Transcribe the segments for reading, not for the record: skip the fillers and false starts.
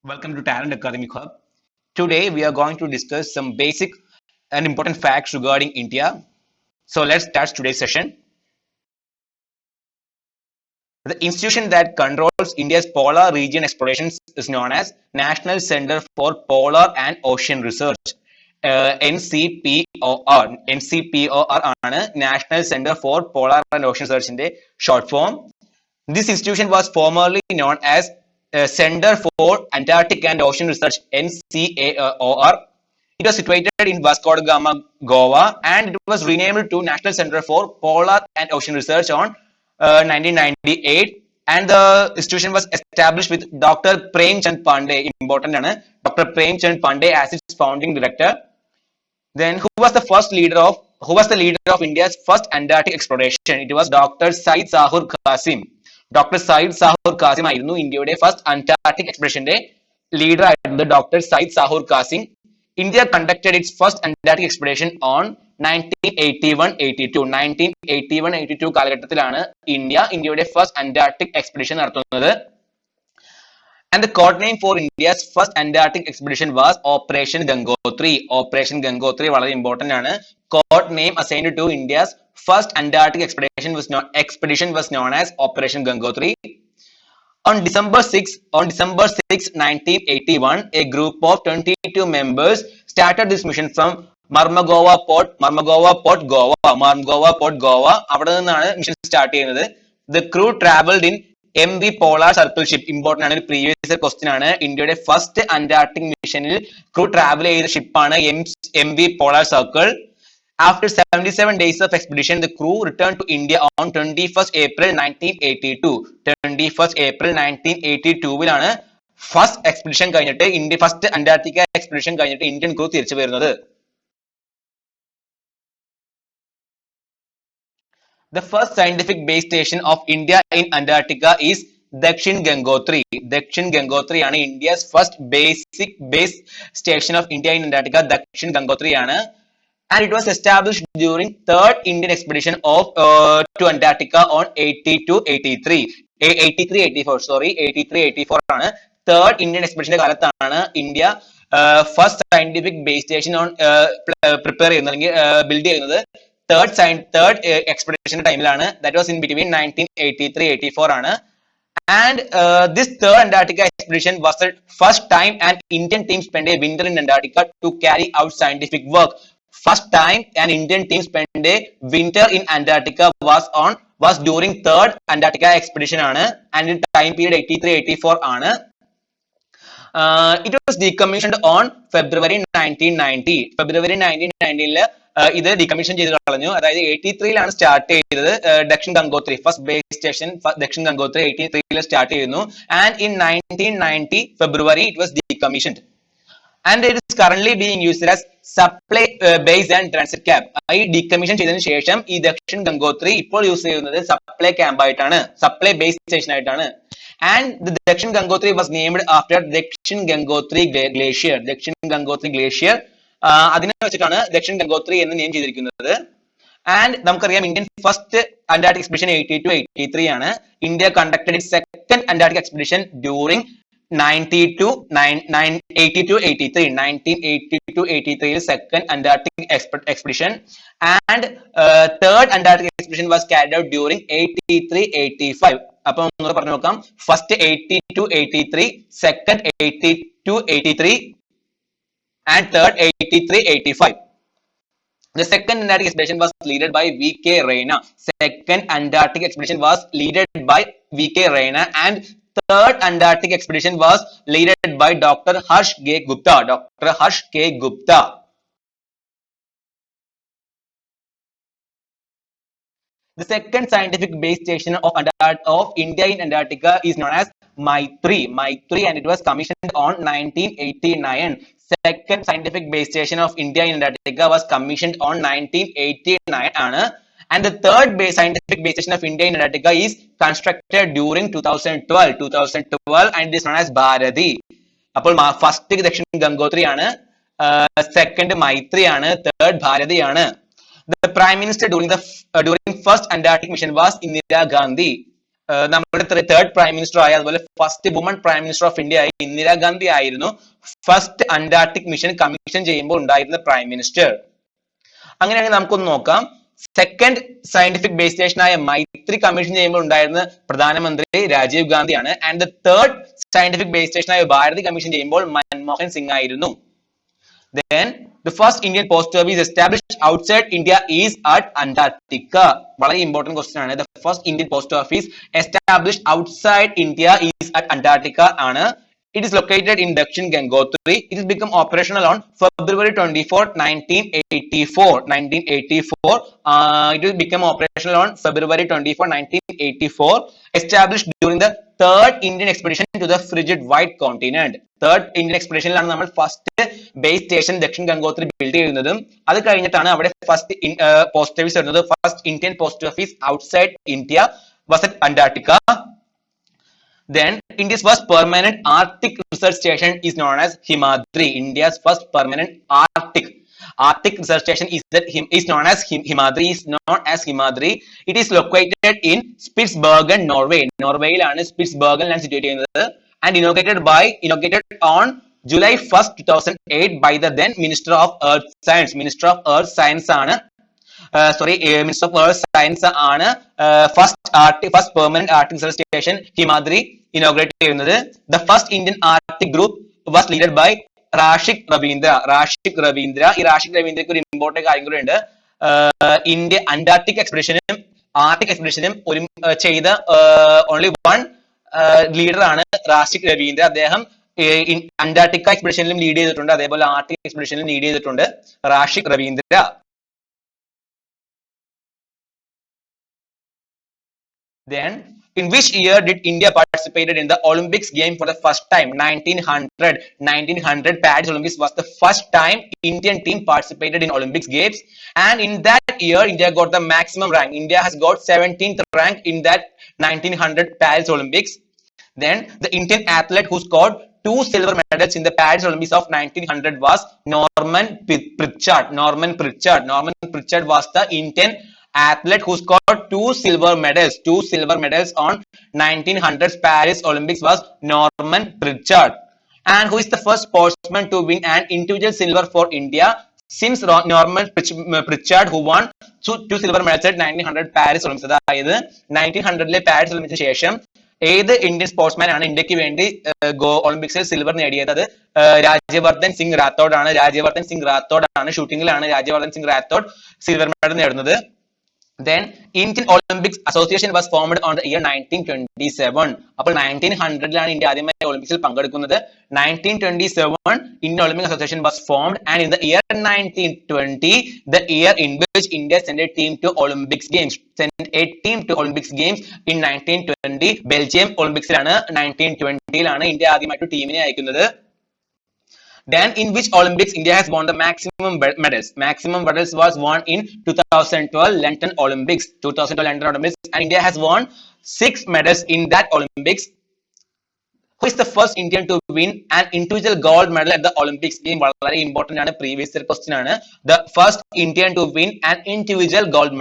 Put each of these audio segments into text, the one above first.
Welcome to Talent Academy Hub. Today we are going to discuss some basic and important facts regarding India. So let's start today's session. The institution that controls India's polar region explorations is known as National Center for Polar and Ocean Research. NCPOR. NCPOR ആണ് National Center for Polar and Ocean Researchന്റെ short form. This institution was formerly known as Center for Antarctic and Ocean Research (NCAOR). It was situated in Vasco da Gama, Goa, and it was renamed to National Center for Polar and Ocean Research on 1998. And the institution was established with Dr. Prem Chand Pandey. Important ആണ് Dr. Prem Chand Pandey as its founding director. Then who was the leader of India's first Antarctic exploration? It was Dr. Syed Zahur Qasim. Dr. Syed Zahur Qasim ആയിരുന്നു ഇന്ത്യയുടെ first Antarctic എക്സ്പെഡിഷന്റെ leader ആയിരുന്നത് doctor Syed Zahoor Qasim. India conducted its first Antarctic expedition on 1981-82. 1981-82 കാലഘട്ടത്തിലാണ് ഇന്ത്യയുടെ first Antarctic expedition നടത്തുന്നത്. And the code name for India's first Antarctic expedition was Operation Gangotri. Operation Gangotri വളരെ important ആണ്. Code name assigned to India's first Antarctic expedition was known as Operation Gangotri. On December 6, 1981, a group of 22 members started this mission from Marmagova Port, Goa. അവിടെ നിന്നാണ് mission start ചെയ്യുന്നത്. The crew traveled in MV Polar Circle ship. Important ആണ്, previous question ആണ്. ഇന്ത്യയുടെ first Antarctic മിഷനിൽ crew travel ചെയ്ത ഷിപ്പാണ് MV Polar Circle. After 77 days of expedition, the crew returned to India on 21st April 1982. 21st April 1982 first expedition കഴിഞ്ഞിട്ട് first Antarctica expedition കഴിഞ്ഞിട്ട് Indian crew തിരിച്ചു വരുന്നത്. The first scientific base station of India in Antarctica is Dakshin Gangotri. Dakshin Gangotri ആണ് India's first base station of India in Antarctica. Dakshin Gangotri ആണ്. And it was established during third Indian expedition to Antarctica on 83-84 ആണ്. Third Indian expedition കാലത്താണ് India first scientific base station prepare ചെയ്യുന്നത് അല്ലെങ്കിൽ build ചെയ്യുന്നത്. third expedition ടൈമിലാണ്. That was in between 1983-84 ആണ്. And this third Antarctica expedition was the first time an Indian team spent a winter in Antarctica to carry out scientific work. First time an Indian team spent a winter in Antarctica was during third Antarctica expedition ആണ്. And in time period 83-84 ആണ്. It was decommissioned on February 1990. February 1990 ഇത് decommission ചെയ്ത് കളഞ്ഞു. അതായത് 83 start ചെയ്തത് Dakshin Gangotri first base station Dakshin Gangotri 83 start ചെയ്യുന്നു. And in 1990 February it was decommissioned. And it is currently being used as supply base and transit camp. ഈ decommission ചെയ്തതിനു ശേഷം ഈ ദക്ഷിൺ ഗംഗോത്രി ഇപ്പോൾ യൂസ് ചെയ്യുന്നത് സപ്ലൈ ക്യാമ്പ് ആയിട്ടാണ്, സപ്ലൈ ബേസ് സ്റ്റേഷൻ ആയിട്ടാണ്. And the Dakshin Gangotri was named after Dakshin Gangotri Glacier. Dakshin Gangotri Glacier അതിനെ വെച്ചിട്ടാണ് ദക്ഷിൺ ഗംഗോത്രി എന്ന് നെയിം ചെയ്തിരിക്കുന്നത്. ആൻഡ് നമുക്കറിയാം ഇന്ത്യൻ ഫസ്റ്റ് അന്റാർട്ടിക് എക്സ്പെഡിഷൻ 82-83 ആണ്. India conducted it's second Antarctic expedition during 1982-83 second Antarctic expedition, and third Antarctic expedition was carried out during 83-85. അപ്പോൾ നിങ്ങൾ പറഞ്ഞു നോക്കാം, first 82-83, second 82-83 and third 83-85. The second Antarctic expedition was led by V.K. Raina. Second Antarctic expedition was led by V.K. Raina, and third Antarctic expedition was led by Dr. Harsh K. Gupta. Dr. Harsh K. Gupta. The second scientific base station of India in Antarctica is known as Maitri, and it was commissioned on 1989. Second scientific base station of India in Antarctica was commissioned on 1989 ആണ്. And the third scientific base station of India in Antarctica is constructed during 2012, and it is known as Bharati. അപ്പോൾ first Dakshin Gangotri ആണ്, second മൈത്രി ആണ്, third Bharati ആണ്. The Prime Minister during first Antarctic mission was Indira Gandhi. നമ്മുടെ third prime minister ആയ അതുപോലെ first woman prime minister of India ആയ ഇന്ദിരാഗാന്ധി ആയിരുന്നു first Antarctic mission commission ചെയ്യുമ്പോൾ ഉണ്ടായിരുന്ന പ്രൈം മിനിസ്റ്റർ. അങ്ങനെയാണെങ്കിൽ നമുക്കൊന്ന് നോക്കാം. സെക്കൻഡ് സയന്റിഫിക് ബേസ് സ്റ്റേഷൻ ആയ മൈത്രി കമ്മീഷൻ ചെയ്യുമ്പോൾ ഉണ്ടായിരുന്ന പ്രധാനമന്ത്രി രാജീവ് ഗാന്ധിയാണ്. And the third scientific base station ആയ ഭാരതി കമ്മീഷൻ ചെയ്യുമ്പോൾ മൻമോഹൻ സിംഗ് ആയിരുന്നു. Then the first Indian post office established outside India is at Antarctica. വളരെ ഇമ്പോർട്ടന്റ് ക്വസ്റ്റ്യൻ ആണ്. The first Indian post office established outside India is at Antarctica ആണ്. It is located in Dakshin Gangotri. It has become operational on February 24, 1984. 1984. It will become operational on February 24, 1984. Established during the third Indian expedition to the frigid white continent. Third Indian expeditionലാണ് നമ്മൾ first base station Dakshin Gangotri build ചെയ്യുന്നതും അത് കഴിഞ്ഞിട്ടാണ് അവിടെ first post office വരുന്നത്. First Indian post office outside India was at Antarctica. Then India's first permanent Arctic research station is known as Himadri. India's first permanent Arctic research station is known as Himadri. It is located in Spitsbergen, Norway. നോർവേയിലാണ് സ്പിറ്റ്സ്ബർഗനിലാണ് situate ചെയ്യുന്നത്. And inaugurated on July 1st, 2008 by the then Minister of Earth Science. Minister of Earth Science ആണ് Minister of Earth Science ആണ് first permanent Arctic research station Himadri inaugurate ചെയ്യുന്നത്. The first Indian Arctic group was led by Rasik Ravindra. ഈ റാഷിക് റവീന്ദ്രയ്ക്ക് ഒരു important കാര്യം കൂടെ ഉണ്ട്. India Antarctic എക്സ്പെഡിഷനും ആർട്ടിക് എക്സ്പെഡിഷനും ഒരു ചെയ്ത ഓൺലി വൺ ലീഡർ ആണ് റാഷിക് രവീന്ദ്ര. അദ്ദേഹം അന്റാർട്ടിക്ക എക്സ്പെഡിഷനിലും ലീഡ് ചെയ്തിട്ടുണ്ട്, അതേപോലെ ആർട്ടിക് എക്സ്പെഡിഷനിലും ലീഡ് ചെയ്തിട്ടുണ്ട് Rashik Ravindra. Then in which year did India participated in the Olympics game for the first time? 1900 Paris Olympics was the first time Indian team participated in Olympics games, and in that year India got the maximum rank. India has got 17th rank in that 1900 Paris Olympics. Then the Indian athlete who scored 2 silver medals in the Paris Olympics of 1900 was Norman Pritchard. Norman Pritchard was the Indian athlete who scored 2 silver medals on 1900 Paris Olympics was Norman Pritchard. And who is the first sportsman to win an individual silver for India since Norman Pritchard, who won 2 silver medals at 1900 Paris Olympics. അതായത് 1900 Paris ഒളിമ്പിക്സിന് ശേഷം ഏത് Indian sportsman ആണ് ഇന്ത്യക്ക് വേണ്ടി ഒളിമ്പിക്സിൽ silver നേടിയത്? അത് രാജ്യവർദ്ധൻ സിംഗ് റാത്തോഡ് ആണ്. ഷൂട്ടിംഗിലാണ് രാജ്യവർദ്ധൻ സിംഗ് റാത്തോഡ് സിൽവർ മെഡൽ നേടുന്നത്. Then Indian Olympics Association was formed on the year 1927. അപ്പോൾ 1900 ഇന്ത്യ ആദ്യമായി ഒളിമ്പിക്സിൽ പങ്കെടുക്കുന്നത്. 1927 Indian Olympic Association was formed, and in the year 1920, the year in which India sent a team to Olympics games. In 1920 Belgium ഒളിമ്പിക്സിലാണ് 1920 India ആദ്യമായിട്ട് ടീമിനെ അയക്കുന്നത്. Then in which Olympics India has won the maximum medals? Maximum medals was won in 2012 London Olympics. And India has won 6 medals in that Olympics. Who is the first Indian to win an individual gold medal at the Olympics game? വളരെ important ആണ്, previous year question ആണ്. The first Indian to win an individual gold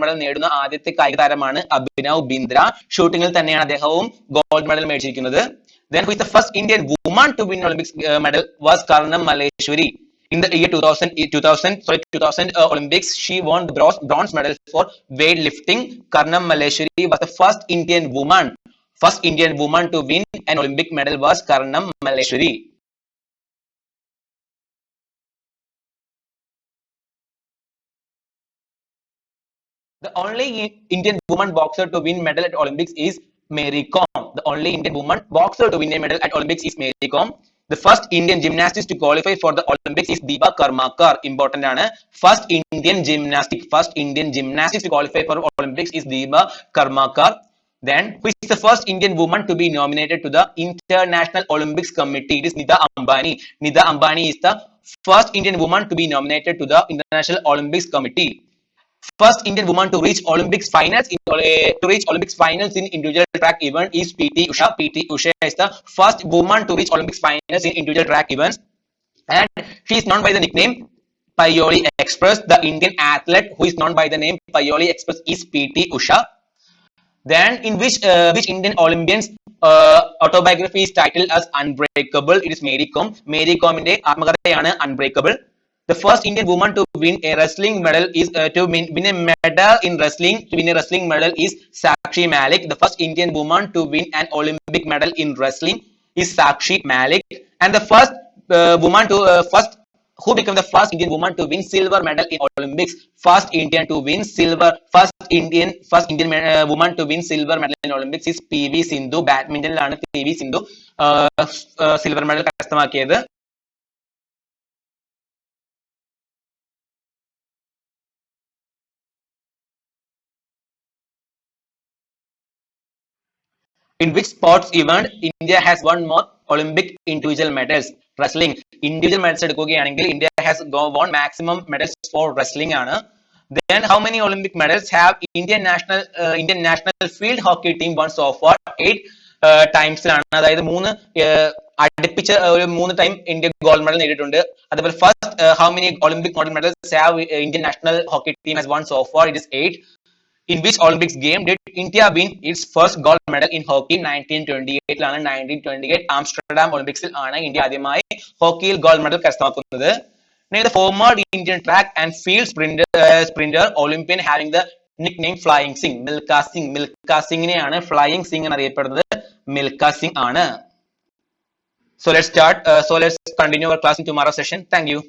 medal നേടുന്ന ആദ്യത്തെ കായിക താരമാണ് അഭിനവ് ബിന്ദ്ര. ഷൂട്ടിംഗിൽ തന്നെയാണ് അദ്ദേഹവും ഗോൾഡ് മെഡൽ മേടിച്ചിരിക്കുന്നത്. Then who is the first Indian woman to win Olympics medal was Karnam Malleshwari. In the year 2000 Olympics, she won the bronze medal for weightlifting. Karnam Malleshwari was the first Indian woman to win an Olympic medal was Karnam Malleshwari. The only Indian woman boxer to win medal at Olympics is Mary Kom. The only Indian woman boxer to win a medal at Olympics is Mary Kom. The first Indian gymnast to qualify for the Olympics is Deepa Karmakar. Important ആണ്. First Indian gymnast to qualify for Olympics is Deepa Karmakar. Then who is the first Indian woman to be nominated to the International Olympics Committee? It is Nida Ambani. Nida Ambani is the first Indian woman to be nominated to the International Olympics Committee. First Indian woman to reach Olympics finals in individual track event is PT Usha. PT Usha is the first woman to reach Olympics finals in individual track events, and she is known by the nickname Payoli Express. The Indian athlete who is known by the name Payoli Express is PT Usha. Then in which Indian Olympians autobiography is titled as Unbreakable? It is Mary Kom. Mary Komന്റെ ആത്മകഥയാണ് Unbreakable. The first Indian woman to win a wrestling medal is win a medal in wrestling. To win a wrestling medal is Sakshi Malik. The first Indian woman to win an Olympic medal in wrestling is Sakshi Malik. And the first woman to first who became the first Indian woman to win silver medal in Olympics? First Indian to win silver. First Indian woman to win silver medal in Olympics is PV Sindhu. ബാഡ്മിന്റണിലാണ് PV Sindhu silver medal കരസ്ഥമാക്കിയത്. In which sports event India has won more Olympic individual medals? Wrestling. Individual medals എടുക്കുകയാണെങ്കിൽ India has won maximum medals for wrestling ആണ്. Then how many Olympic medals have Indian national field hockey team won so far? 8 times ആണ്. അതായത് അടുപ്പിച്ച ഒരു 3 time India gold medal നേടിയിട്ടുണ്ട്. അതുപോലെ first how many Olympic gold medals have Indian national hockey team has won so far? It is 8. In which Olympics game did India win its first gold medal in hockey? 1928 ലാണ്. 1928 Amsterdam ഒളിമ്പിക്സിൽ ആണ് India ആദ്യമായി ഹോക്കിയിൽ gold medal കരസ്ഥമാക്കുന്നത്. The former Indian track and field sprinter Olympian having the nickname Flying Singh. Milkha Singh. Milkha Singhനെയാണ് Flying Singh എന്നറിയപ്പെടുന്നത്. Milkha Singh ആണ്. So let's continue our class in tomorrow's session. Thank you.